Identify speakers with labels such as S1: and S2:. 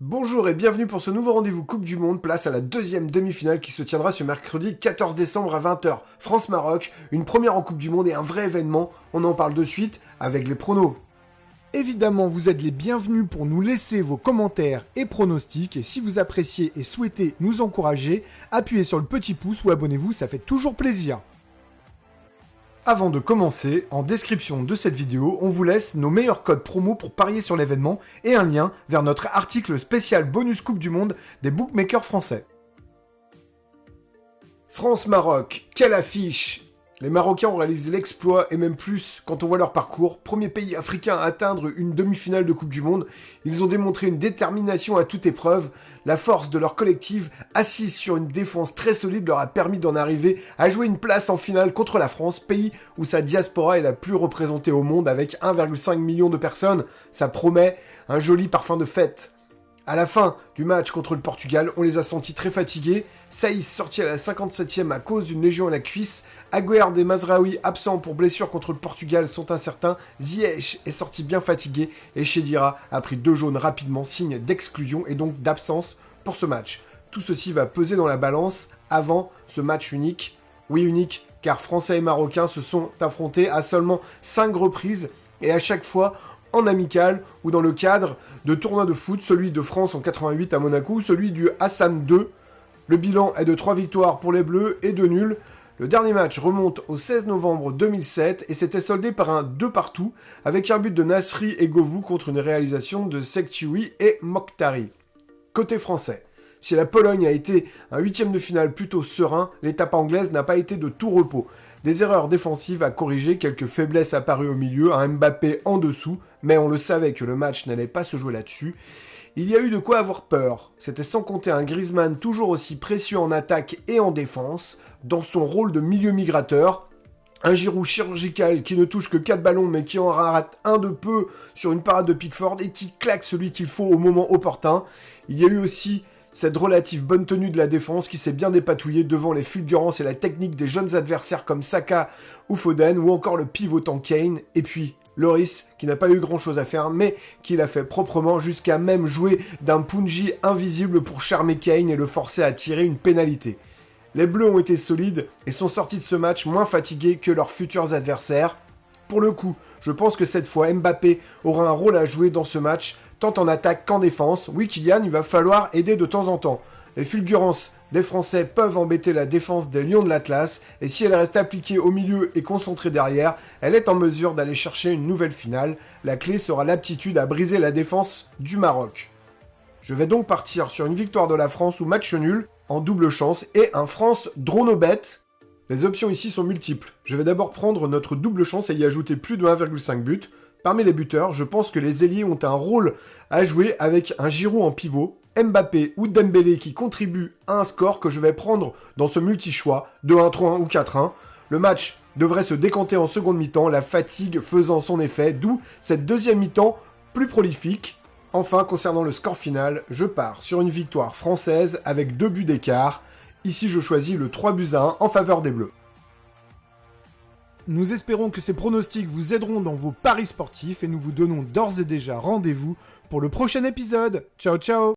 S1: Bonjour et bienvenue pour ce nouveau rendez-vous Coupe du Monde, place à la deuxième demi-finale qui se tiendra ce mercredi 14 décembre à 20h. France-Maroc, une première en Coupe du Monde et un vrai événement, on en parle de suite avec les pronos.
S2: Évidemment, vous êtes les bienvenus pour nous laisser vos commentaires et pronostics. Et si vous appréciez et souhaitez nous encourager, appuyez sur le petit pouce ou abonnez-vous, ça fait toujours plaisir.
S1: Avant de commencer, en description de cette vidéo, on vous laisse nos meilleurs codes promo pour parier sur l'événement et un lien vers notre article spécial bonus Coupe du Monde des bookmakers français. France-Maroc, quelle affiche! Les Marocains ont réalisé l'exploit et même plus quand on voit leur parcours. Premier pays africain à atteindre une demi-finale de Coupe du Monde. Ils ont démontré une détermination à toute épreuve. La force de leur collective, assise sur une défense très solide, leur a permis d'en arriver à jouer une place en finale contre la France, pays où sa diaspora est la plus représentée au monde avec 1,5 million de personnes. Ça promet un joli parfum de fête. À la fin du match contre le Portugal, on les a sentis très fatigués. Saïs sorti à la 57e à cause d'une lésion à la cuisse. Agüerd et Mazraoui absents pour blessure contre le Portugal sont incertains. Ziyech est sorti bien fatigué et Chedira a pris 2 jaunes rapidement, signe d'exclusion et donc d'absence pour ce match. Tout ceci va peser dans la balance avant ce match unique. Oui, unique, car Français et Marocains se sont affrontés à seulement 5 reprises et à chaque fois en amical ou dans le cadre de tournois de foot, celui de France en 88 à Monaco, celui du Hassan II. Le bilan est de 3 victoires pour les Bleus et 2 nuls. Le dernier match remonte au 16 novembre 2007 et s'était soldé par un 2 partout avec un but de Nasri et Govou contre une réalisation de Sekhtioui et Mokhtari. Côté français, si la Pologne a été un huitième de finale plutôt serein, l'étape anglaise n'a pas été de tout repos. Des erreurs défensives à corriger, quelques faiblesses apparues au milieu, un Mbappé en dessous, mais on le savait que le match n'allait pas se jouer là-dessus. Il y a eu de quoi avoir peur. C'était sans compter un Griezmann toujours aussi précieux en attaque et en défense, dans son rôle de milieu migrateur. Un Giroud chirurgical qui ne touche que 4 ballons mais qui en rate un de peu sur une parade de Pickford et qui claque celui qu'il faut au moment opportun. Il y a eu aussi cette relative bonne tenue de la défense qui s'est bien dépatouillée devant les fulgurances et la technique des jeunes adversaires comme Saka ou Foden ou encore le pivotant Kane. Et puis Lloris qui n'a pas eu grand chose à faire mais qui l'a fait proprement jusqu'à même jouer d'un punji invisible pour charmer Kane et le forcer à tirer une pénalité. Les Bleus ont été solides et sont sortis de ce match moins fatigués que leurs futurs adversaires. Pour le coup, je pense que cette fois Mbappé aura un rôle à jouer dans ce match, tant en attaque qu'en défense. Oui, Kylian, il va falloir aider de temps en temps. Les fulgurances des Français peuvent embêter la défense des Lions de l'Atlas, et si elle reste appliquée au milieu et concentrée derrière, elle est en mesure d'aller chercher une nouvelle finale. La clé sera l'aptitude à briser la défense du Maroc. Je vais donc partir sur une victoire de la France ou match nul, en double chance, et un France dronobet. Les options ici sont multiples. Je vais d'abord prendre notre double chance et y ajouter plus de 1,5 but. Parmi les buteurs, je pense que les ailiers ont un rôle à jouer avec un Giroud en pivot, Mbappé ou Dembélé qui contribuent à un score que je vais prendre dans ce multi-choix, 2-1, 3-1 ou 4-1. Le match devrait se décanter en seconde mi-temps, la fatigue faisant son effet, d'où cette deuxième mi-temps plus prolifique. Enfin, concernant le score final, je pars sur une victoire française avec 2 buts d'écart. Ici, je choisis le 3-1 en faveur des Bleus.
S2: Nous espérons que ces pronostics vous aideront dans vos paris sportifs et nous vous donnons d'ores et déjà rendez-vous pour le prochain épisode. Ciao ciao!